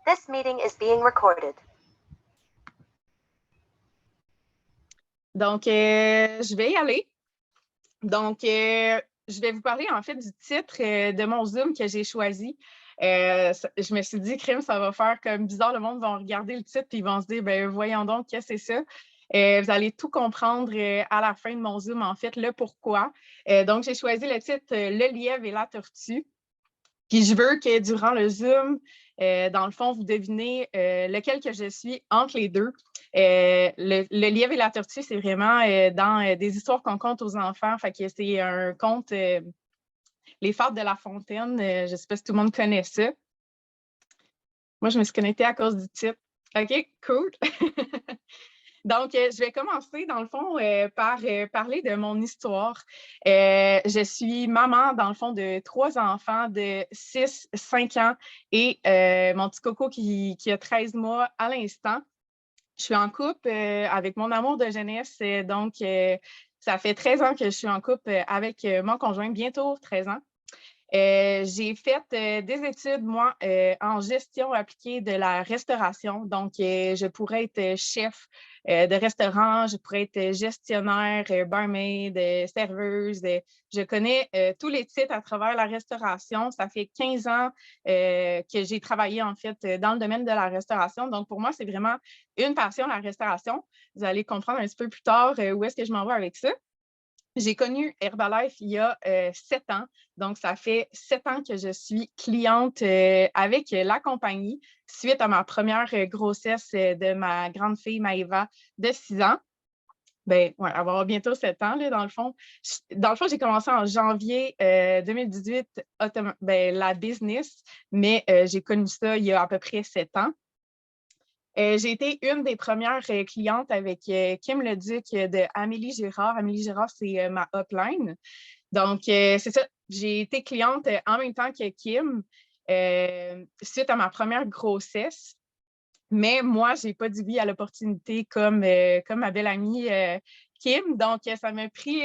This meeting is being recorded. Donc, je vais y aller. Donc, je vais vous parler en fait du titre de mon Zoom que j'ai choisi. Je me suis dit, crime, ça va faire comme bizarre, le monde va regarder le titre et ils vont se dire, ben voyons donc, qu'est-ce que c'est ça? Vous allez tout comprendre à la fin de mon Zoom, en fait, le pourquoi. Donc, j'ai choisi le titre Le lièvre et la tortue. Puis je veux que durant le Zoom, dans le fond, vous devinez lequel que je suis entre les deux. Le lièvre et la tortue, c'est vraiment dans des histoires qu'on conte aux enfants. Fait que c'est un conte, Les Fables de La Fontaine. Je ne sais pas si tout le monde connaît ça. Moi, je me suis connectée à cause du titre. OK, cool. Donc, je vais commencer, dans le fond, par parler de mon histoire. Je suis maman, dans le fond, de 3 enfants de 6, 5 ans et mon petit coco qui a 13 mois à l'instant. Je suis en couple avec mon amour de jeunesse. Donc, ça fait 13 ans que je suis en couple avec mon conjoint, bientôt 13 ans. J'ai fait des études, moi, en gestion appliquée de la restauration. Donc, je pourrais être chef de restaurant, je pourrais être gestionnaire, barmaid, serveuse. Je connais tous les titres à travers la restauration. Ça fait 15 ans que j'ai travaillé, en fait, dans le domaine de la restauration. Donc, pour moi, c'est vraiment une passion, la restauration. Vous allez comprendre un petit peu plus tard où est-ce que je m'en vais avec ça. J'ai connu Herbalife il y a 7 ans. Donc, ça fait 7 ans que je suis cliente avec la compagnie suite à ma première grossesse de ma grande fille Maëva de 6 ans. Ben, ouais, elle va avoir bientôt 7 ans, là, dans le fond. J'ai commencé en janvier 2018, la business, mais j'ai connu ça il y a à peu près 7 ans. J'ai été une des premières clientes avec Kim Leduc de Amélie Girard. Amélie Girard, c'est ma hotline. Donc, c'est ça. J'ai été cliente en même temps que Kim suite à ma première grossesse. Mais moi, je n'ai pas dit oui à l'opportunité comme ma belle amie Kim. Donc, ça m'a pris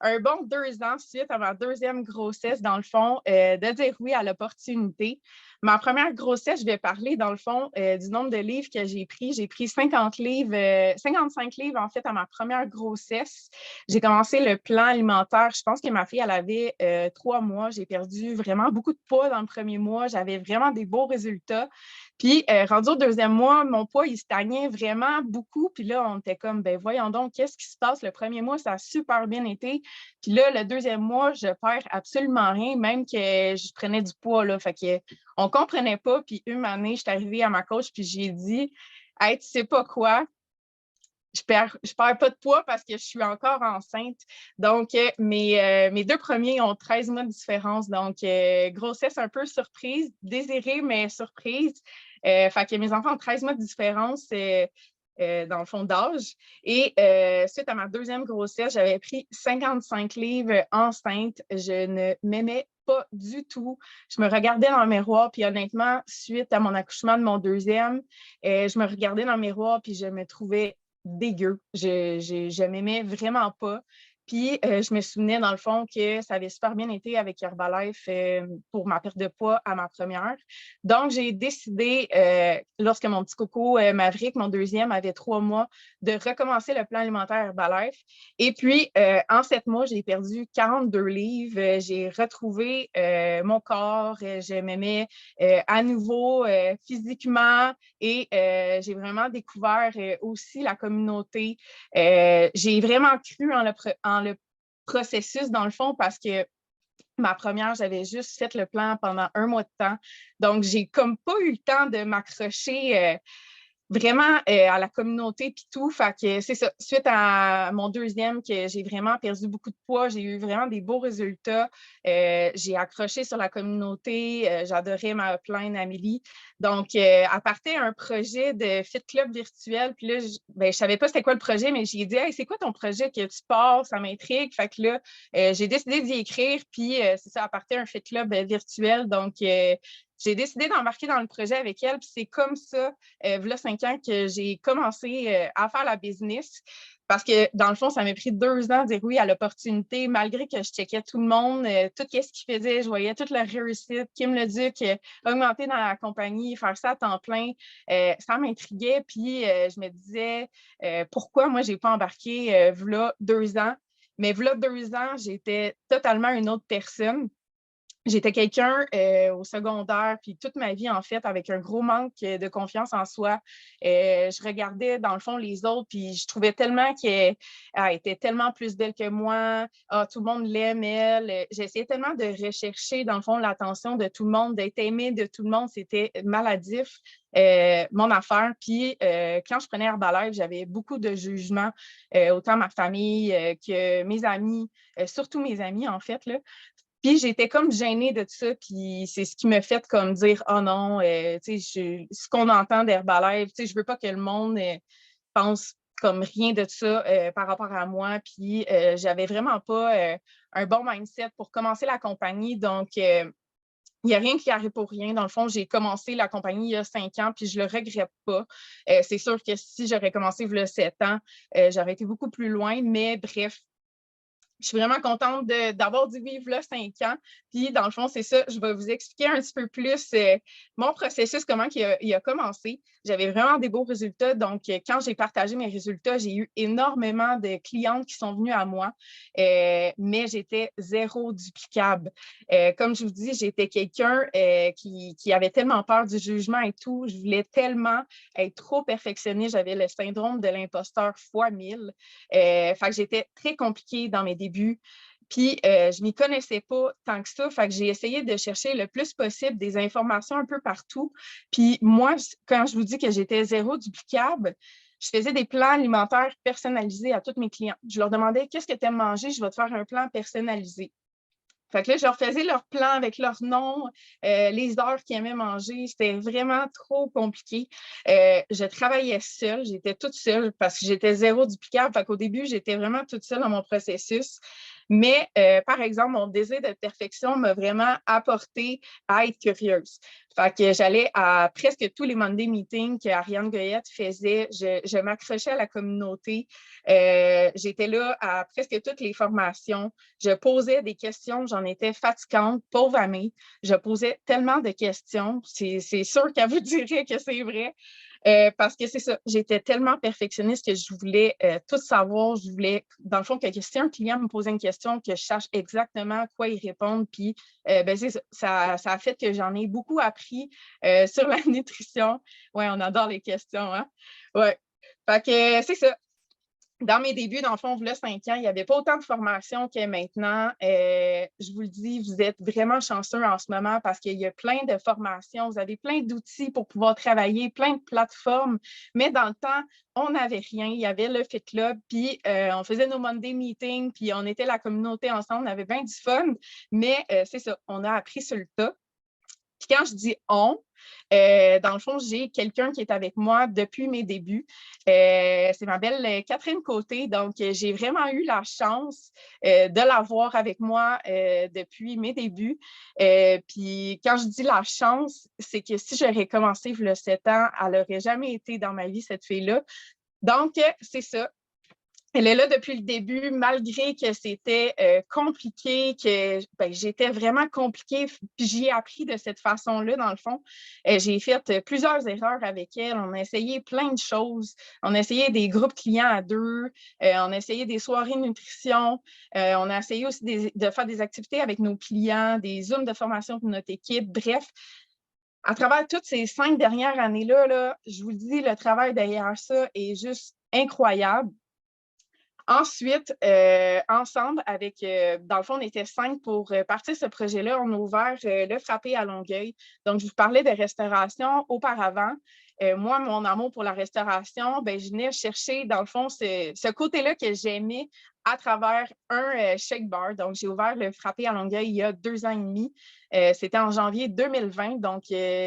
un bon 2 ans suite à ma deuxième grossesse, dans le fond, de dire oui à l'opportunité. Ma première grossesse, je vais parler, dans le fond, du nombre de livres que j'ai pris. J'ai pris 55 livres, en fait, à ma première grossesse. J'ai commencé le plan alimentaire. Je pense que ma fille, elle avait 3 mois. J'ai perdu vraiment beaucoup de poids dans le premier mois. J'avais vraiment des beaux résultats. Puis, rendu au 2e mois, mon poids, il stagnait vraiment beaucoup. Puis là, on était comme, ben voyons donc, qu'est-ce qui se passe? Le premier mois, ça a super bien été. Puis là, le 2e mois, je perds absolument rien, même que je prenais du poids, là. Fait qu'on ne comprenait pas. Puis une année, je suis arrivée à ma coach, puis j'ai dit, hey, tu sais pas quoi? Je perds pas de poids parce que je suis encore enceinte. Donc, mes 2 premiers ont 13 mois de différence. Donc, grossesse un peu surprise, désirée, mais surprise. Fait que mes enfants ont 13 mois de différence dans le fond d'âge. Et suite à ma 2e grossesse, j'avais pris 55 livres enceinte. Je ne m'aimais pas du tout. Je me regardais dans le miroir, puis honnêtement, suite à mon accouchement de mon 2e, je me regardais dans le miroir, puis je me trouvais dégueu. Je m'aimais vraiment pas. Puis, je me souvenais, dans le fond, que ça avait super bien été avec Herbalife pour ma perte de poids à ma première. Donc, j'ai décidé, lorsque mon petit coco Maverick, mon 2e, avait 3 mois, de recommencer le plan alimentaire Herbalife. Et puis, en 7 mois, j'ai perdu 42 livres. J'ai retrouvé mon corps. Je m'aimais à nouveau physiquement et j'ai vraiment découvert aussi la communauté. J'ai vraiment cru en le processus, dans le fond, parce que ma première, j'avais juste fait le plan pendant 1 mois de temps. Donc, j'ai comme pas eu le temps de m'accrocher vraiment à la communauté puis tout. Fait que c'est ça. Suite à mon 2e, que j'ai vraiment perdu beaucoup de poids, j'ai eu vraiment des beaux résultats. J'ai accroché sur la communauté. J'adorais ma upline Amélie. Donc, à partir d'un projet de Fit Club virtuel, puis là, je savais pas c'était quoi le projet, mais j'ai dit, hey, c'est quoi ton projet que tu pars? Ça m'intrigue. Fait que là, j'ai décidé d'y écrire, puis c'est ça, à partir d'un Fit Club virtuel. Donc, j'ai décidé d'embarquer dans le projet avec elle. Puis c'est comme ça, voilà 5 ans, que j'ai commencé à faire la business. Parce que, dans le fond, ça m'a pris 2 ans de dire oui à l'opportunité, malgré que je checkais tout le monde, tout ce qu'ils faisaient, je voyais toute leur réussite. Kim le Duc, augmenter dans la compagnie, faire ça à temps plein, ça m'intriguait. Puis je me disais, pourquoi moi, je n'ai pas embarqué voilà 2 ans? Mais voilà 2 ans, j'étais totalement une autre personne. J'étais quelqu'un au secondaire, puis toute ma vie, en fait, avec un gros manque de confiance en soi. Je regardais, dans le fond, les autres, puis je trouvais tellement qu'elle était tellement plus belle que moi. Ah, tout le monde l'aime, elle. J'essayais tellement de rechercher, dans le fond, l'attention de tout le monde, d'être aimée de tout le monde. C'était maladif, mon affaire. Puis quand je prenais Herbalife, j'avais beaucoup de jugements, autant ma famille que mes amis, surtout mes amis, en fait, là. Puis j'étais comme gênée de ça, puis c'est ce qui m'a fait comme dire « Oh non, tu sais, ce qu'on entend d'Herbalife, tu sais, je veux pas que le monde pense comme rien de ça par rapport à moi. » Puis j'avais vraiment pas un bon mindset pour commencer la compagnie. Donc, il n'y a rien qui arrive pour rien. Dans le fond, j'ai commencé la compagnie il y a 5 ans, puis je le regrette pas. C'est sûr que si j'aurais commencé il y a 7 ans, j'aurais été beaucoup plus loin. Mais bref, je suis vraiment contente d'avoir dit oui, là, 5 ans. Puis, dans le fond, c'est ça. Je vais vous expliquer un petit peu plus mon processus, comment il a commencé. J'avais vraiment des beaux résultats. Donc, quand j'ai partagé mes résultats, j'ai eu énormément de clientes qui sont venues à moi, mais j'étais zéro duplicable. Comme je vous dis, j'étais quelqu'un qui avait tellement peur du jugement et tout. Je voulais tellement être trop perfectionniste. J'avais le syndrome de l'imposteur fois 1000. Fait que j'étais très compliquée dans mes débuts. Puis, je ne m'y connaissais pas tant que ça. Fait que j'ai essayé de chercher le plus possible des informations un peu partout. Puis, moi, quand je vous dis que j'étais zéro duplicable, je faisais des plans alimentaires personnalisés à tous mes clients. Je leur demandais « Qu'est-ce que tu aimes manger? Je vais te faire un plan personnalisé. » Fait que là, je leur faisais leur plan avec leur nom, les heures qu'ils aimaient manger. C'était vraiment trop compliqué. Je travaillais seule, j'étais toute seule parce que j'étais zéro duplicable. Fait qu'au début, j'étais vraiment toute seule dans mon processus. Mais, par exemple, mon désir de perfection m'a vraiment apporté à être curieuse. Fait que j'allais à presque tous les Monday meetings qu'Ariane Goyette faisait. Je m'accrochais à la communauté. J'étais là à presque toutes les formations. Je posais des questions, j'en étais fatigante, pauvre amie. Je posais tellement de questions. C'est sûr qu'elle vous dirait que c'est vrai. Parce que c'est ça, j'étais tellement perfectionniste que je voulais tout savoir. Je voulais, dans le fond, que si un client me posait une question, que je sache exactement à quoi y répondre. Puis, ben, ça a fait que j'en ai beaucoup appris sur la nutrition. Oui, on adore les questions, hein? Oui. Fait que c'est ça. Dans mes débuts, dans le fond, il y a 5 ans, il n'y avait pas autant de formations que maintenant. Je vous le dis, vous êtes vraiment chanceux en ce moment parce qu'il y a plein de formations, vous avez plein d'outils pour pouvoir travailler, plein de plateformes. Mais dans le temps, on n'avait rien. Il y avait le Fit Club, puis on faisait nos Monday meetings, puis on était la communauté ensemble, on avait bien du fun. Mais c'est ça, on a appris sur le tas. Puis quand je dis on, dans le fond, j'ai quelqu'un qui est avec moi depuis mes débuts. C'est ma belle Catherine Côté. Donc, j'ai vraiment eu la chance de l'avoir avec moi depuis mes débuts. Puis, quand je dis la chance, c'est que si j'aurais commencé il y a 7 ans, elle n'aurait jamais été dans ma vie, cette fille-là. Donc, c'est ça. Elle est là depuis le début, malgré que c'était compliqué, que j'étais vraiment compliquée, puis j'y ai appris de cette façon-là, dans le fond. J'ai fait plusieurs erreurs avec elle. On a essayé plein de choses. On a essayé des groupes clients à 2, on a essayé des soirées nutrition, on a essayé aussi de faire des activités avec nos clients, des Zooms de formation pour notre équipe. Bref, à travers toutes ces 5 dernières années-là, là, je vous le dis, le travail derrière ça est juste incroyable. Ensuite, ensemble, dans le fond, on était 5 pour partir ce projet-là. On a ouvert le Frappé à Longueuil. Donc, je vous parlais de restauration auparavant. Moi, mon amour pour la restauration, ben, je venais chercher, dans le fond, ce côté-là que j'aimais à travers un shake bar. Donc, j'ai ouvert le Frappé à Longueuil il y a 2 ans et demi. C'était en janvier 2020. Donc,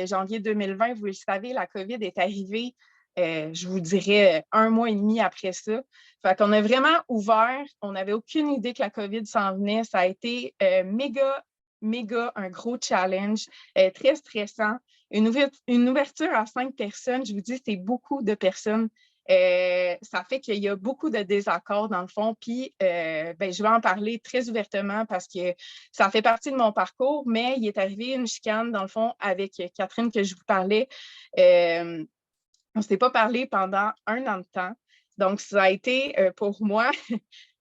janvier 2020, vous le savez, la COVID est arrivée. Je vous dirais 1 mois et demi après ça. Fait qu'on a vraiment ouvert. On n'avait aucune idée que la COVID s'en venait. Ça a été méga méga un gros challenge, très stressant. Une ouverture à 5 personnes, je vous dis, c'est beaucoup de personnes. Ça fait qu'il y a beaucoup de désaccords dans le fond. Puis, je vais en parler très ouvertement parce que ça fait partie de mon parcours, mais il est arrivé une chicane, dans le fond, avec Catherine que je vous parlais. On ne s'est pas parlé pendant 1 an de temps. Donc, ça a été pour moi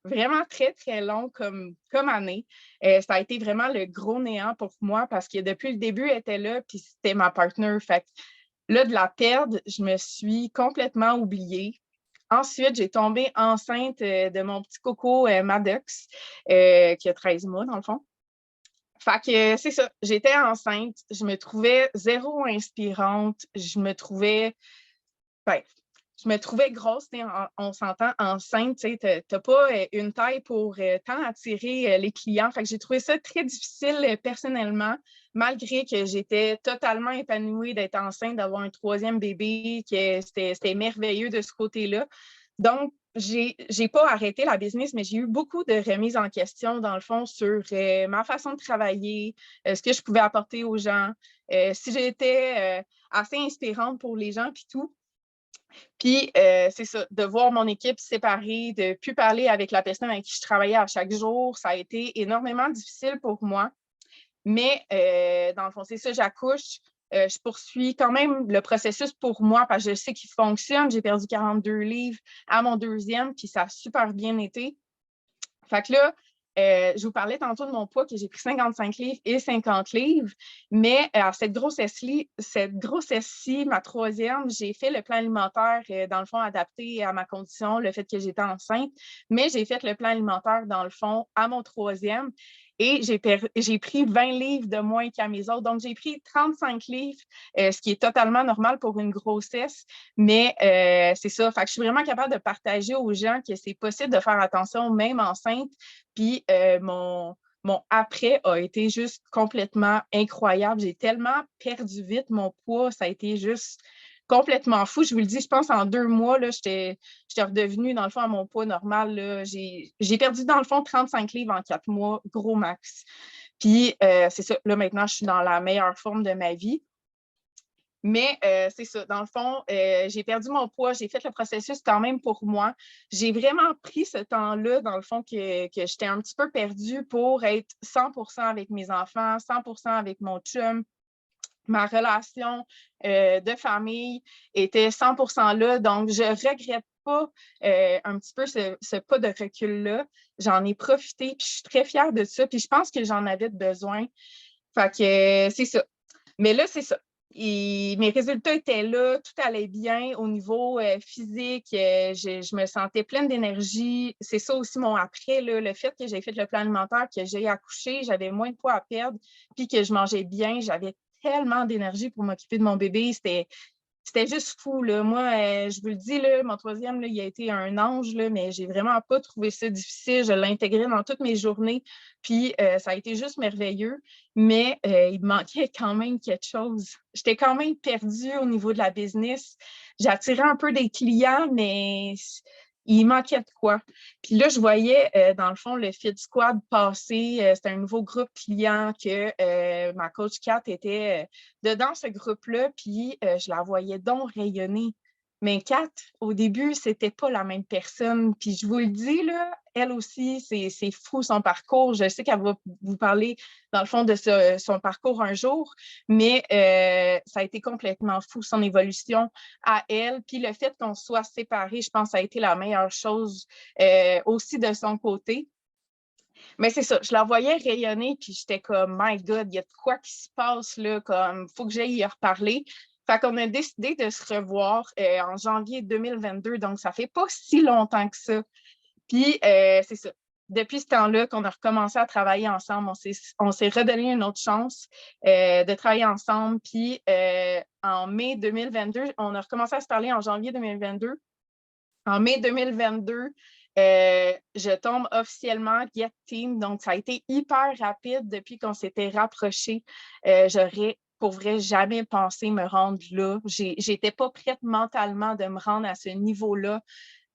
vraiment très, très long comme année. Ça a été vraiment le gros néant pour moi parce que depuis le début, elle était là, puis c'était ma partenaire. Fait que là, de la perdre, je me suis complètement oubliée. Ensuite, j'ai tombé enceinte de mon petit coco Maddox, qui a 13 mois, dans le fond. Fait que c'est ça, j'étais enceinte, je me trouvais zéro inspirante, ben, je me trouvais grosse, on s'entend enceinte, tu sais, t'as pas une taille pour tant attirer les clients. Fait que j'ai trouvé ça très difficile personnellement, malgré que j'étais totalement épanouie d'être enceinte, d'avoir un 3e bébé, que c'était merveilleux de ce côté-là. Donc, j'ai pas arrêté la business, mais j'ai eu beaucoup de remises en question, dans le fond, sur ma façon de travailler, ce que je pouvais apporter aux gens, si j'étais assez inspirante pour les gens, puis tout. Puis, c'est ça, de voir mon équipe séparée, de ne plus parler avec la personne avec qui je travaillais à chaque jour, ça a été énormément difficile pour moi. Mais, dans le fond, c'est ça, j'accouche. Je poursuis quand même le processus pour moi parce que je sais qu'il fonctionne. J'ai perdu 42 livres à mon 2e, puis ça a super bien été. Fait que là, je vous parlais tantôt de mon poids, que j'ai pris 55 livres et 50 livres, mais à cette grossesse-ci, ma 3e, j'ai fait le plan alimentaire, dans le fond, adapté à ma condition, le fait que j'étais enceinte, mais j'ai fait le plan alimentaire, dans le fond, à mon 3e, et j'ai pris 20 livres de moins qu'à mes autres. Donc, j'ai pris 35 livres, ce qui est totalement normal pour une grossesse, mais c'est ça. Fait que je suis vraiment capable de partager aux gens que c'est possible de faire attention, même enceinte. Puis mon après a été juste complètement incroyable. J'ai tellement perdu vite mon poids. Ça a été juste complètement fou. Je vous le dis, je pense en 2 mois, j'étais redevenue, dans le fond, à mon poids normal. Là. J'ai perdu, dans le fond, 35 livres en 4 mois, gros max. Puis, c'est ça. Là, maintenant, je suis dans la meilleure forme de ma vie. Mais c'est ça, dans le fond, j'ai perdu mon poids, j'ai fait le processus quand même pour moi. J'ai vraiment pris ce temps-là, dans le fond, que j'étais un petit peu perdue pour être 100% avec mes enfants, 100% avec mon chum. Ma relation de famille était 100% là, donc je ne regrette pas un petit peu ce pas de recul-là. J'en ai profité, puis je suis très fière de ça, puis je pense que j'en avais besoin. Fait que c'est ça. Mais là, c'est ça. Mes résultats étaient là, tout allait bien au niveau physique, je me sentais pleine d'énergie. C'est ça aussi mon après, là, le fait que j'ai fait le plan alimentaire, que j'ai accouché, j'avais moins de poids à perdre, puis que je mangeais bien, j'avais tellement d'énergie pour m'occuper de mon bébé. C'était juste fou, là. Moi, je vous le dis, là, mon 3e, là, il a été un ange, là, mais j'ai vraiment pas trouvé ça difficile. Je l'intégrais dans toutes mes journées, puis ça a été juste merveilleux. Mais il me manquait quand même quelque chose. J'étais quand même perdue au niveau de la business. J'attirais un peu des clients, mais il manquait de quoi. Puis là, je voyais, dans le fond, le Fit Squad passer. C'était un nouveau groupe client que ma coach Kat était dedans ce groupe-là, puis je la voyais donc rayonner. Mais Kat, au début, c'était pas la même personne. Puis je vous le dis, là, elle aussi, c'est fou son parcours. Je sais qu'elle va vous parler, dans le fond, de son parcours un jour, mais ça a été complètement fou, son évolution à elle. Puis le fait qu'on soit séparés, je pense que ça a été la meilleure chose aussi de son côté. Mais c'est ça, je la voyais rayonner, puis j'étais comme, My God, il y a de quoi qui se passe là, comme, il faut que j'aille y reparler. Fait qu'on a décidé de se revoir en janvier 2022, donc ça fait pas si longtemps que ça. Puis, c'est ça. Depuis ce temps-là qu'on a recommencé à travailler ensemble, on s'est redonné une autre chance de travailler ensemble. Puis, en mai 2022, on a recommencé à se parler en janvier 2022. En mai 2022, je tombe officiellement Get Team. Donc, ça a été hyper rapide depuis qu'on s'était rapprochés. J'aurais, pour vrai, jamais pensé me rendre là. J'étais pas prête mentalement de me rendre à ce niveau-là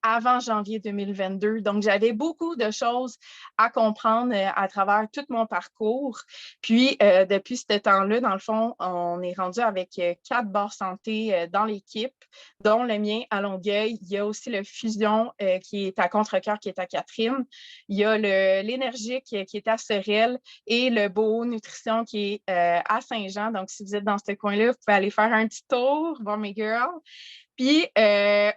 avant janvier 2022. Donc, j'avais beaucoup de choses à comprendre à travers tout mon parcours. Puis, depuis ce temps-là, dans le fond, on est rendu avec 4 bars santé dans l'équipe, dont le mien à Longueuil. Il y a aussi le Fusion qui est à Contrecœur, qui est à Catherine. Il y a l'Énergique qui est à Sorel et le Beau Nutrition qui est à Saint-Jean. Donc, si vous êtes dans ce coin-là, vous pouvez aller faire un petit tour, voir mes girls. Puis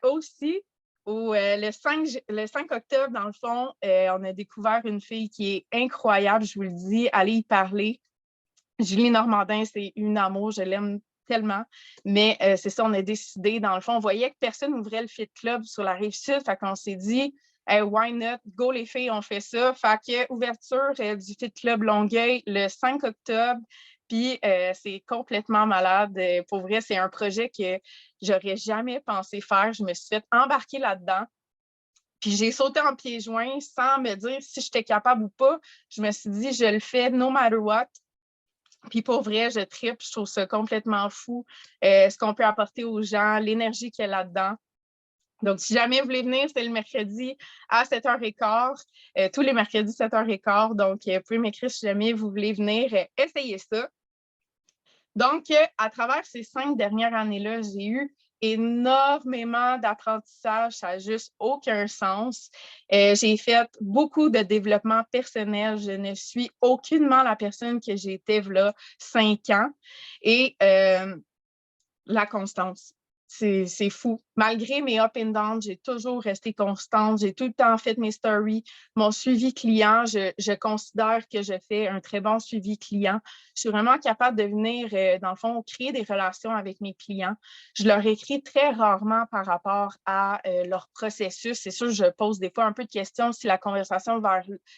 aussi, le 5 octobre, dans le fond, on a découvert une fille qui est incroyable, je vous le dis, allez y parler. Julie Normandin, c'est une amour, je l'aime tellement. Mais c'est ça, on a décidé, dans le fond, on voyait que personne n'ouvrait le Fit Club sur la Rive-Sud, fait qu'on s'est dit, hey, why not? Go les filles, on fait ça. Fait que ouverture du Fit Club Longueuil le 5 octobre. Puis c'est complètement malade. Pour vrai, c'est un projet que j'aurais jamais pensé faire. Je me suis fait embarquer là-dedans. Puis j'ai sauté en pieds joints sans me dire si j'étais capable ou pas. Je me suis dit, je le fais no matter what. Puis pour vrai, je tripe, je trouve ça complètement fou. Ce qu'on peut apporter aux gens, l'énergie qu'il y a là-dedans. Donc, si jamais vous voulez venir, c'est le mercredi à 7h15, tous les mercredis 7h15. Donc, vous pouvez m'écrire si jamais vous voulez venir essayer ça. Donc, à travers ces 5 dernières années-là, j'ai eu énormément d'apprentissage, ça n'a juste aucun sens. J'ai fait beaucoup de développement personnel. Je ne suis aucunement la personne que j'étais là 5 ans. Et la constance. C'est fou. Malgré mes up and down, j'ai toujours resté constante. J'ai tout le temps fait mes stories. Mon suivi client, je considère que je fais un très bon suivi client. Je suis vraiment capable de venir, dans le fond, créer des relations avec mes clients. Je leur écris très rarement par rapport à leur processus. C'est sûr, je pose des fois un peu de questions si la conversation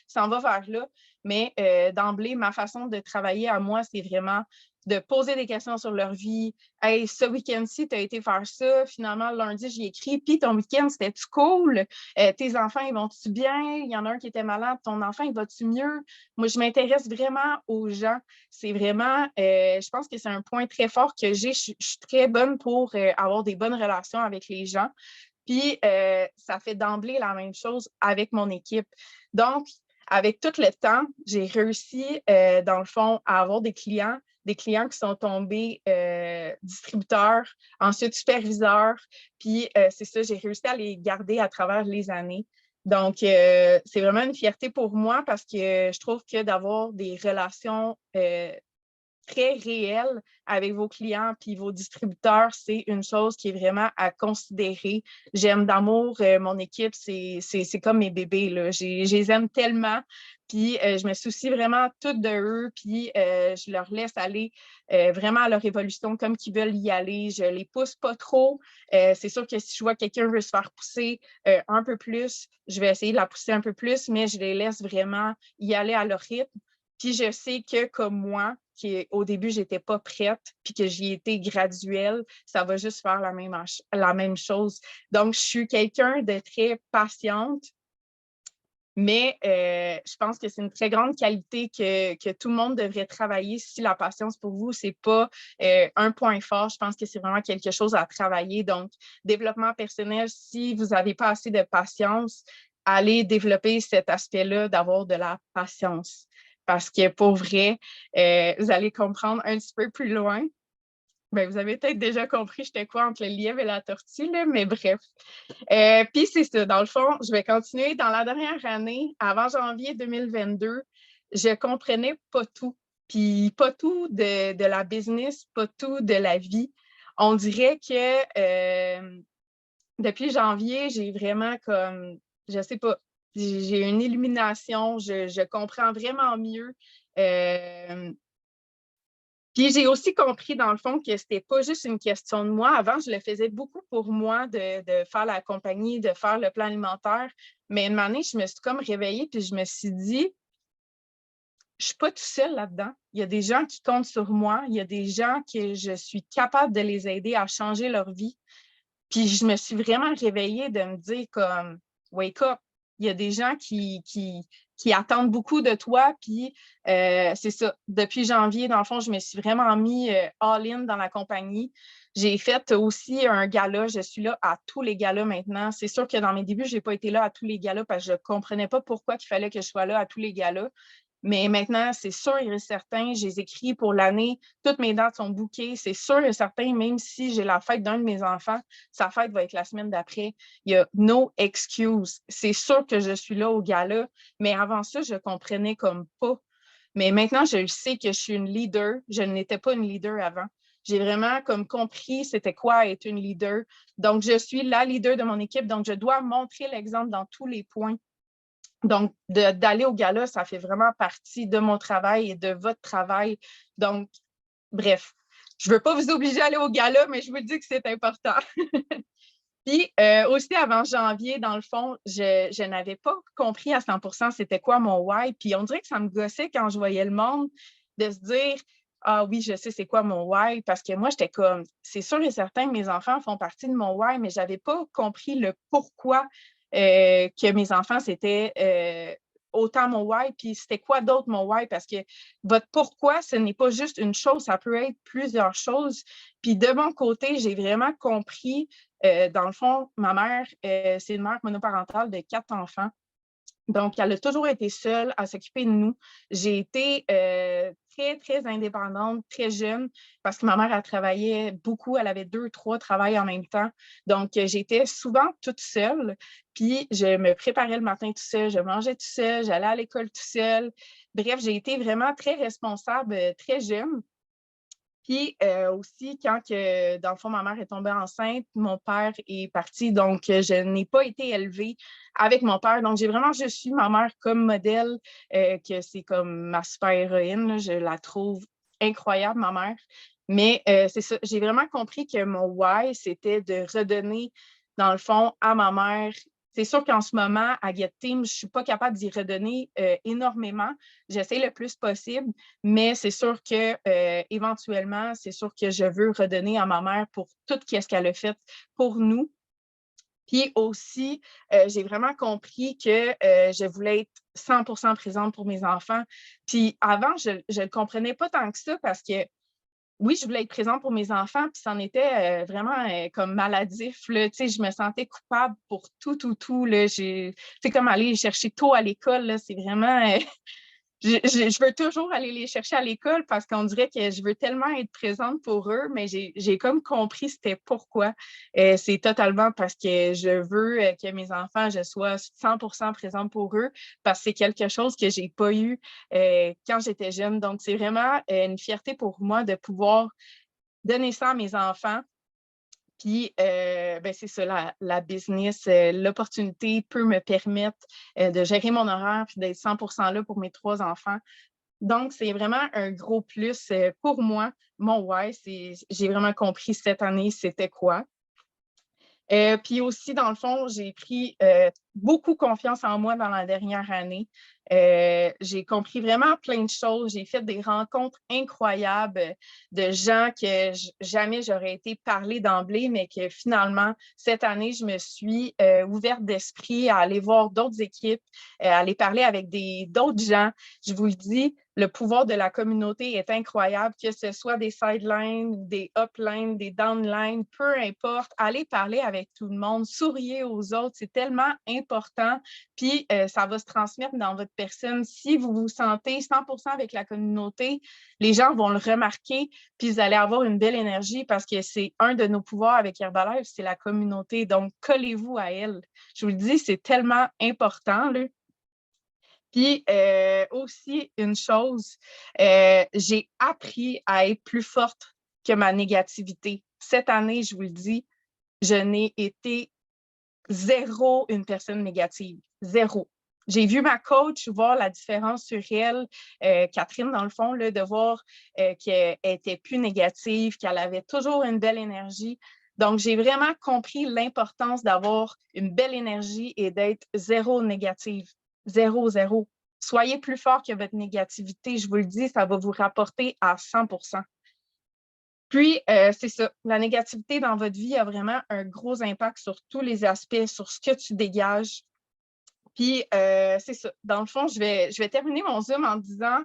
s'en va vers là, mais d'emblée, ma façon de travailler à moi, c'est vraiment de poser des questions sur leur vie. Hey, ce week-end-ci, tu as été faire ça. Finalement, lundi, j'y écris. Puis ton week-end, c'était-tu cool? Tes enfants, ils vont-tu bien? Il y en a un qui était malade. Ton enfant, il va-tu mieux? Moi, je m'intéresse vraiment aux gens. C'est vraiment, je pense que c'est un point très fort que j'ai. Je suis très bonne pour avoir des bonnes relations avec les gens. Puis, ça fait d'emblée la même chose avec mon équipe. Donc, avec tout le temps, j'ai réussi, dans le fond, à avoir des clients qui sont tombés distributeurs, ensuite superviseurs. Puis, c'est ça, j'ai réussi à les garder à travers les années. Donc, c'est vraiment une fierté pour moi parce que je trouve que d'avoir des relations très réel avec vos clients puis vos distributeurs, c'est une chose qui est vraiment à considérer. J'aime d'amour mon équipe, c'est comme mes bébés, là. Je les aime tellement, puis je me soucie vraiment toutes de eux, puis je leur laisse aller vraiment à leur évolution comme qu'ils veulent y aller. Je les pousse pas trop. C'est sûr que si je vois que quelqu'un veut se faire pousser un peu plus, je vais essayer de la pousser un peu plus, mais je les laisse vraiment y aller à leur rythme. Puis je sais que comme moi, au début, je n'étais pas prête, puis que j'y étais graduelle, ça va juste faire la même chose. Donc, je suis quelqu'un de très patiente, mais je pense que c'est une très grande qualité que tout le monde devrait travailler. Si la patience pour vous, ce n'est pas un point fort, je pense que c'est vraiment quelque chose à travailler. Donc, développement personnel, si vous n'avez pas assez de patience, allez développer cet aspect-là d'avoir de la patience. Parce que pour vrai, vous allez comprendre un petit peu plus loin. Bien, vous avez peut-être déjà compris j'étais quoi entre le lièvre et la tortue, là, mais bref. Puis c'est ça, dans le fond, je vais continuer. Dans la dernière année, avant janvier 2022, je comprenais pas tout. Puis pas tout de la business, pas tout de la vie. On dirait que depuis janvier, j'ai vraiment comme, je sais pas, j'ai une illumination, je comprends vraiment mieux. Puis j'ai aussi compris, dans le fond, que c'était pas juste une question de moi. Avant, je le faisais beaucoup pour moi de faire la compagnie, de faire le plan alimentaire. Mais une année, je me suis comme réveillée puis je me suis dit, je suis pas tout seul là-dedans. Il y a des gens qui comptent sur moi. Il y a des gens que je suis capable de les aider à changer leur vie. Puis je me suis vraiment réveillée de me dire comme, wake up. Il y a des gens qui attendent beaucoup de toi. Puis c'est ça, depuis janvier, dans le fond, je me suis vraiment mis all-in dans la compagnie. J'ai fait aussi un gala. Je suis là à tous les galas maintenant. C'est sûr que dans mes débuts, je n'ai pas été là à tous les galas parce que je ne comprenais pas pourquoi il fallait que je sois là à tous les galas. Mais maintenant, c'est sûr et certain, je les écris pour l'année. Toutes mes dates sont bookées. C'est sûr et certain, même si j'ai la fête d'un de mes enfants, sa fête va être la semaine d'après. Il y a no excuse. C'est sûr que je suis là au gala, mais avant ça, je comprenais comme pas. Mais maintenant, je sais que je suis une leader. Je n'étais pas une leader avant. J'ai vraiment comme compris c'était quoi être une leader. Donc, je suis la leader de mon équipe. Donc, je dois montrer l'exemple dans tous les points. Donc, d'aller au gala, ça fait vraiment partie de mon travail et de votre travail. Donc, bref, je ne veux pas vous obliger à aller au gala, mais je vous dis que c'est important. Puis aussi, avant janvier, dans le fond, je n'avais pas compris à 100% c'était quoi mon why. Puis on dirait que ça me gossait quand je voyais le monde de se dire ah oui, je sais c'est quoi mon why. Parce que moi, j'étais comme, c'est sûr et certain que mes enfants font partie de mon why, mais je n'avais pas compris le pourquoi que mes enfants, c'était autant mon why. Puis c'était quoi d'autre mon why? Parce que votre pourquoi, ce n'est pas juste une chose, ça peut être plusieurs choses. Puis de mon côté, j'ai vraiment compris dans le fond, ma mère, c'est une mère monoparentale de 4 enfants. Donc, elle a toujours été seule à s'occuper de nous. J'ai été très, très indépendante, très jeune, parce que ma mère, elle travaillait beaucoup. Elle avait 2, 3 travails en même temps. Donc, j'étais souvent toute seule. Puis, je me préparais le matin tout seul, je mangeais tout seul, j'allais à l'école tout seul. Bref, j'ai été vraiment très responsable, très jeune. Puis aussi, quand dans le fond, ma mère est tombée enceinte, mon père est parti. Donc, je n'ai pas été élevée avec mon père. Donc, j'ai vraiment juste eu ma mère comme modèle, que c'est comme ma super-héroïne. Je la trouve incroyable, ma mère. Mais c'est ça, j'ai vraiment compris que mon why, c'était de redonner, dans le fond, à ma mère. C'est sûr qu'en ce moment, à Get Team, je ne suis pas capable d'y redonner énormément. J'essaie le plus possible, mais c'est sûr que éventuellement, c'est sûr que je veux redonner à ma mère pour tout ce qu'elle a fait pour nous. Puis aussi, j'ai vraiment compris que je voulais être 100% présente pour mes enfants. Puis avant, je ne le comprenais pas tant que ça parce que oui, je voulais être présente pour mes enfants, puis c'en était vraiment comme maladif. Là, je me sentais coupable pour tout, tout, tout. Là. C'est comme aller chercher tôt à l'école. Là, c'est vraiment je veux toujours aller les chercher à l'école parce qu'on dirait que je veux tellement être présente pour eux, mais j'ai comme compris c'était pourquoi. C'est totalement parce que je veux que mes enfants, je sois 100% présente pour eux parce que c'est quelque chose que j'ai pas eu quand j'étais jeune. Donc, c'est vraiment une fierté pour moi de pouvoir donner ça à mes enfants. Puis, ben c'est ça, la business, l'opportunité peut me permettre de gérer mon horaire puis d'être 100% là pour mes 3 enfants. Donc, c'est vraiment un gros plus pour moi. Mon why, j'ai vraiment compris cette année c'était quoi. Puis aussi, dans le fond, j'ai pris beaucoup confiance en moi dans la dernière année. J'ai compris vraiment plein de choses. J'ai fait des rencontres incroyables de gens que jamais j'aurais été parler d'emblée, mais que finalement, cette année, je me suis ouverte d'esprit à aller voir d'autres équipes, à aller parler avec d'autres gens. Je vous le dis, le pouvoir de la communauté est incroyable, que ce soit des sidelines, des uplines, des downlines, peu importe. Allez parler avec tout le monde, souriez aux autres, c'est tellement important. Puis, ça va se transmettre dans votre personne. Si vous vous sentez 100% avec la communauté, les gens vont le remarquer, puis vous allez avoir une belle énergie parce que c'est un de nos pouvoirs avec Herbalife, c'est la communauté. Donc, collez-vous à elle. Je vous le dis, c'est tellement important, là. Puis aussi, une chose, j'ai appris à être plus forte que ma négativité. Cette année, je vous le dis, je n'ai été zéro une personne négative. Zéro. J'ai vu ma coach voir la différence sur elle, Catherine, dans le fond, là, de voir qu'elle était plus négative, qu'elle avait toujours une belle énergie. Donc, j'ai vraiment compris l'importance d'avoir une belle énergie et d'être zéro négative. Zéro, zéro. Soyez plus fort que votre négativité. Je vous le dis, ça va vous rapporter à 100%. Puis, c'est ça, la négativité dans votre vie a vraiment un gros impact sur tous les aspects, sur ce que tu dégages. Puis, c'est ça. Dans le fond, je vais terminer mon Zoom en disant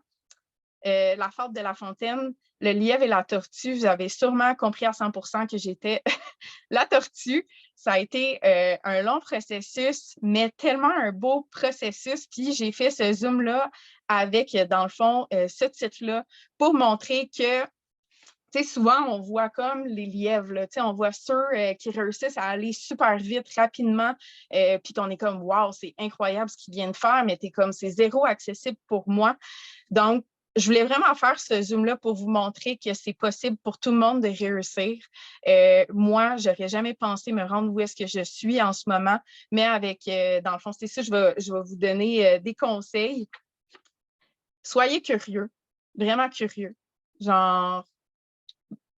la fable de La Fontaine, le lièvre et la tortue. Vous avez sûrement compris à 100% que j'étais la tortue. Ça a été un long processus, mais tellement un beau processus. Puis, j'ai fait ce Zoom-là avec, dans le fond, ce titre-là pour montrer que souvent, on voit comme les lièvres, là, on voit ceux qui réussissent à aller super vite, rapidement, puis qu'on est comme, wow, c'est incroyable ce qu'ils viennent de faire, mais t'es comme, c'est zéro accessible pour moi. Donc, je voulais vraiment faire ce Zoom-là pour vous montrer que c'est possible pour tout le monde de réussir. Moi, je n'aurais jamais pensé me rendre où est-ce que je suis en ce moment, mais avec, dans le fond, c'est ça, je vais vous donner des conseils. Soyez curieux, vraiment curieux. Genre,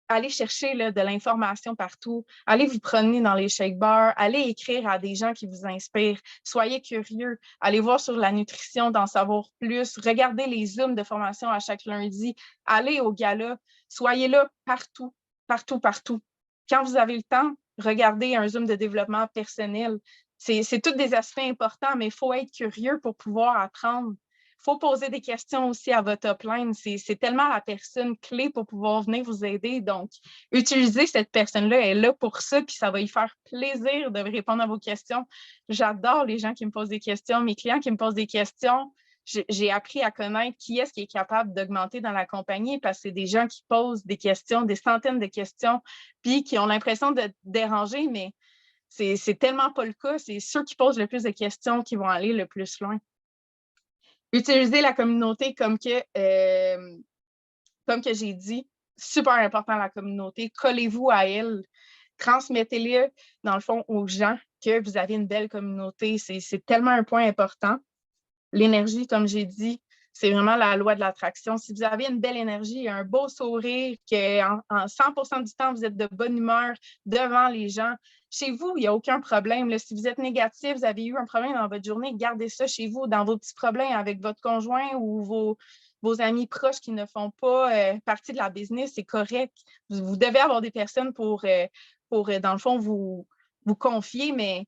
allez chercher là, de l'information partout, allez vous promener dans les shake bars, allez écrire à des gens qui vous inspirent, soyez curieux, allez voir sur la nutrition, d'en savoir plus, regardez les Zooms de formation à chaque lundi, allez au gala, soyez là partout, partout, partout. Quand vous avez le temps, regardez un Zoom de développement personnel. C'est tous des aspects importants, mais il faut être curieux pour pouvoir apprendre. Il faut poser des questions aussi à votre upline. C'est tellement la personne clé pour pouvoir venir vous aider. Donc, utilisez cette personne-là. Elle est là pour ça, puis ça va lui faire plaisir de répondre à vos questions. J'adore les gens qui me posent des questions, mes clients qui me posent des questions. J'ai appris à connaître qui est-ce qui est capable d'augmenter dans la compagnie parce que c'est des gens qui posent des questions, des centaines de questions, puis qui ont l'impression de déranger, mais c'est tellement pas le cas. C'est ceux qui posent le plus de questions qui vont aller le plus loin. Utilisez la communauté comme que j'ai dit, super important la communauté. Collez-vous à elle. Transmettez-le, dans le fond, aux gens que vous avez une belle communauté. C'est tellement un point important. L'énergie, comme j'ai dit, c'est vraiment la loi de l'attraction. Si vous avez une belle énergie, un beau sourire, qu'en 100% du temps, vous êtes de bonne humeur devant les gens, chez vous, il n'y a aucun problème. Là, si vous êtes négatif, vous avez eu un problème dans votre journée, gardez ça chez vous, dans vos petits problèmes avec votre conjoint ou vos amis proches qui ne font pas partie de la business, c'est correct. Vous devez avoir des personnes pour dans le fond, vous confier, mais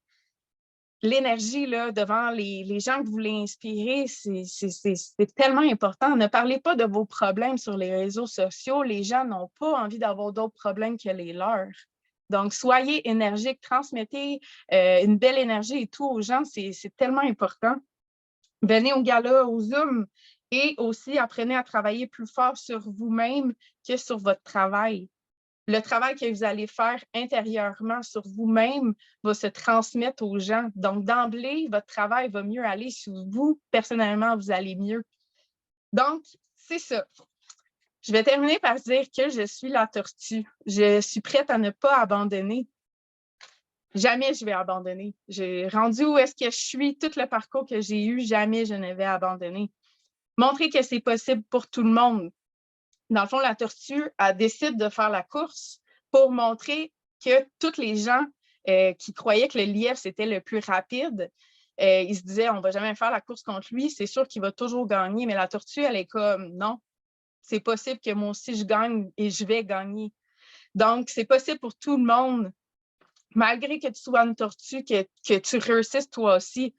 l'énergie là, devant les gens que vous voulez inspirer, c'est tellement important. Ne parlez pas de vos problèmes sur les réseaux sociaux. Les gens n'ont pas envie d'avoir d'autres problèmes que les leurs. Donc, soyez énergique, transmettez une belle énergie et tout aux gens, c'est tellement important. Venez au gala, au Zoom et aussi apprenez à travailler plus fort sur vous-même que sur votre travail. Le travail que vous allez faire intérieurement sur vous-même va se transmettre aux gens. Donc, d'emblée, votre travail va mieux aller si vous, personnellement, vous allez mieux. Donc, c'est ça. Je vais terminer par dire que je suis la tortue. Je suis prête à ne pas abandonner. Jamais je vais abandonner. J'ai rendu où est-ce que je suis, tout le parcours que j'ai eu, jamais je ne vais abandonner. Montrer que c'est possible pour tout le monde. Dans le fond, la tortue, elle décide de faire la course pour montrer que tous les gens qui croyaient que le lièvre, c'était le plus rapide, ils se disaient, on ne va jamais faire la course contre lui, c'est sûr qu'il va toujours gagner. Mais la tortue, elle est comme, non, c'est possible que moi aussi, je gagne et je vais gagner. Donc, c'est possible pour tout le monde, malgré que tu sois une tortue, que tu réussisses toi aussi.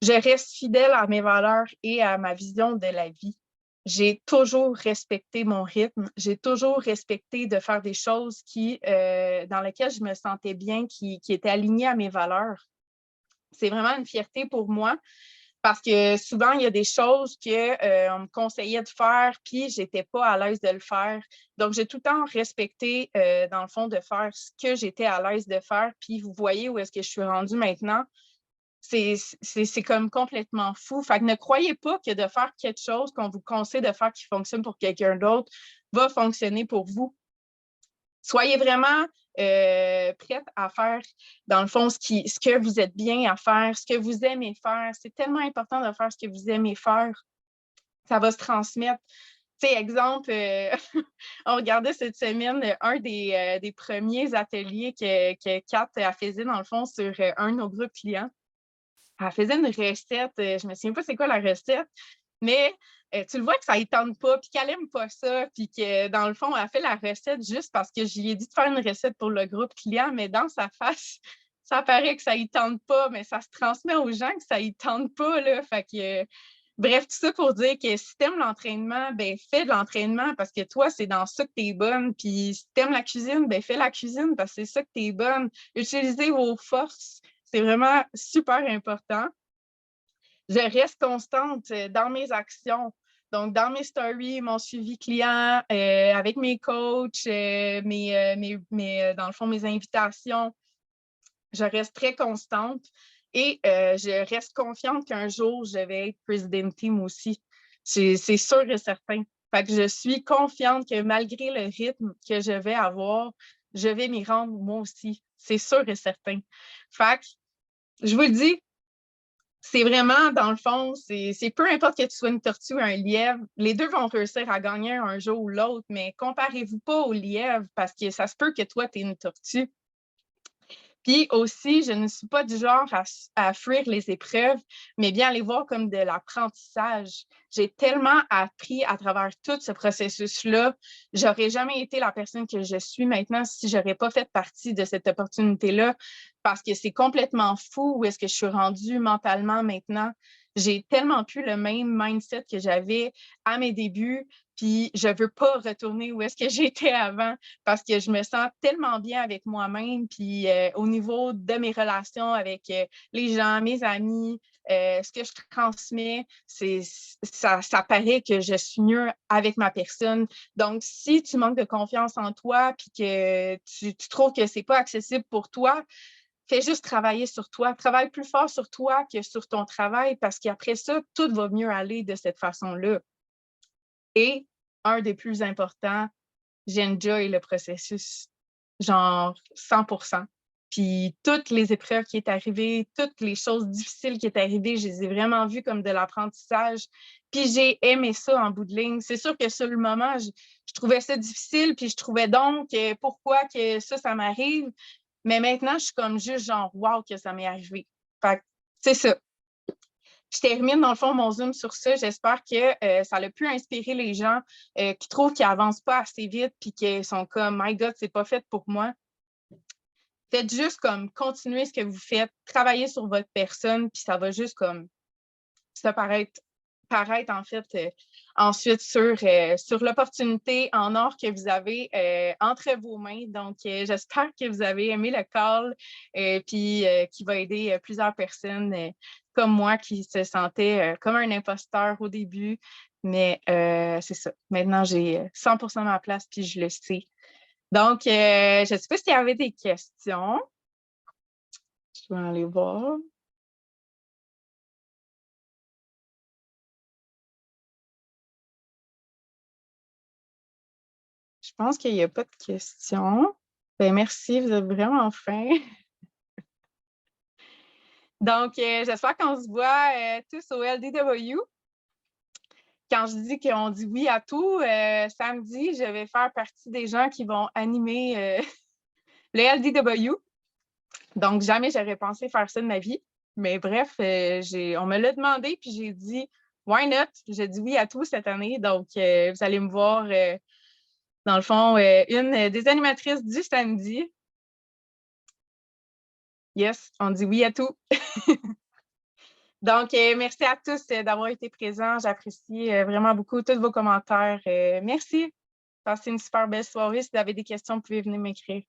Je reste fidèle à mes valeurs et à ma vision de la vie. J'ai toujours respecté mon rythme. J'ai toujours respecté de faire des choses dans lesquelles je me sentais bien, qui étaient alignées à mes valeurs. C'est vraiment une fierté pour moi parce que souvent, il y a des choses qu'on me conseillait de faire puis je n'étais pas à l'aise de le faire. Donc, j'ai tout le temps respecté, dans le fond, de faire ce que j'étais à l'aise de faire. Puis, vous voyez où est-ce que je suis rendue maintenant. C'est comme complètement fou. Fait que ne croyez pas que de faire quelque chose qu'on vous conseille de faire qui fonctionne pour quelqu'un d'autre va fonctionner pour vous. Soyez vraiment prête à faire, dans le fond, ce que vous êtes bien à faire, ce que vous aimez faire. C'est tellement important de faire ce que vous aimez faire. Ça va se transmettre. Tu sais, exemple, on regardait cette semaine un des premiers ateliers que Kat a faisait, dans le fond, sur un de nos groupes clients. Elle faisait une recette, je me souviens pas c'est quoi la recette, mais tu le vois que ça ne tente pas, puis qu'elle n'aime pas ça, puis que dans le fond, elle fait la recette juste parce que j'y ai dit de faire une recette pour le groupe client, mais dans sa face, ça paraît que ça y tente pas, mais ça se transmet aux gens que ça y tente pas, là. Fait que, bref, tout ça pour dire que si t'aimes l'entraînement, ben fais de l'entraînement parce que toi, c'est dans ça que t'es bonne. Puis si t'aimes la cuisine, ben fais la cuisine parce que c'est ça que t'es bonne. Utilisez vos forces. C'est vraiment super important. Je reste constante dans mes actions. Donc, dans mes stories, mon suivi client, avec mes coachs, dans le fond, mes invitations, je reste très constante et je reste confiante qu'un jour, je vais être president team aussi. C'est sûr et certain. Fait que je suis confiante que malgré le rythme que je vais avoir, je vais m'y rendre moi aussi. C'est sûr et certain. Fait que, je vous le dis, c'est vraiment, dans le fond, c'est peu importe que tu sois une tortue ou un lièvre, les deux vont réussir à gagner un jour ou l'autre, mais comparez-vous pas au lièvre parce que ça se peut que toi, tu es une tortue. Puis aussi, je ne suis pas du genre à fuir les épreuves, mais bien à les voir comme de l'apprentissage. J'ai tellement appris à travers tout ce processus-là. J'aurais jamais été la personne que je suis maintenant si j'aurais pas fait partie de cette opportunité-là, parce que c'est complètement fou où est-ce que je suis rendue mentalement maintenant. J'ai tellement plus le même mindset que j'avais à mes débuts, puis je veux pas retourner où est-ce que j'étais avant parce que je me sens tellement bien avec moi-même, puis au niveau de mes relations avec les gens, mes amis, ce que je transmets, ça paraît que je suis mieux avec ma personne. Donc, si tu manques de confiance en toi, puis que tu trouves que c'est pas accessible pour toi, fais juste travailler sur toi. Travaille plus fort sur toi que sur ton travail parce qu'après ça, tout va mieux aller de cette façon-là. Et un des plus importants, j'enjoy le processus, genre 100%. Puis toutes les épreuves qui est arrivées, toutes les choses difficiles qui est arrivées, je les ai vraiment vues comme de l'apprentissage. Puis j'ai aimé ça en bout de ligne. C'est sûr que sur le moment, je trouvais ça difficile, puis je trouvais donc pourquoi que ça m'arrive. Mais maintenant, je suis comme juste genre, wow, que ça m'est arrivé. Fait que c'est ça. Je termine, dans le fond, mon Zoom sur ça. J'espère que ça a pu inspirer les gens qui trouvent qu'ils n'avancent pas assez vite puis qu'ils sont comme « My God, c'est pas fait pour moi ». Faites juste comme continuer ce que vous faites, travailler sur votre personne, puis ça va juste comme ça paraître en fait ensuite sur l'opportunité en or que vous avez entre vos mains. Donc, j'espère que vous avez aimé le call puis qui va aider plusieurs personnes comme moi qui se sentaient comme un imposteur au début. Mais c'est ça. Maintenant, j'ai 100% ma place puis je le sais. Donc, je ne sais pas s'il y avait des questions. Je vais aller voir. Je pense qu'il n'y a pas de questions. Ben, merci, vous êtes vraiment fin. Donc, j'espère qu'on se voit tous au LDW. Quand je dis qu'on dit oui à tout, samedi, je vais faire partie des gens qui vont animer le LDW. Donc, jamais j'aurais pensé faire ça de ma vie. Mais bref, on me l'a demandé, puis j'ai dit « Why not? » J'ai dit oui à tout cette année. Donc, vous allez me voir, dans le fond, une des animatrices du samedi. Yes, on dit oui à tout. Donc, merci à tous d'avoir été présents. J'apprécie vraiment beaucoup tous vos commentaires. Merci. Passez une super belle soirée. Si vous avez des questions, vous pouvez venir m'écrire.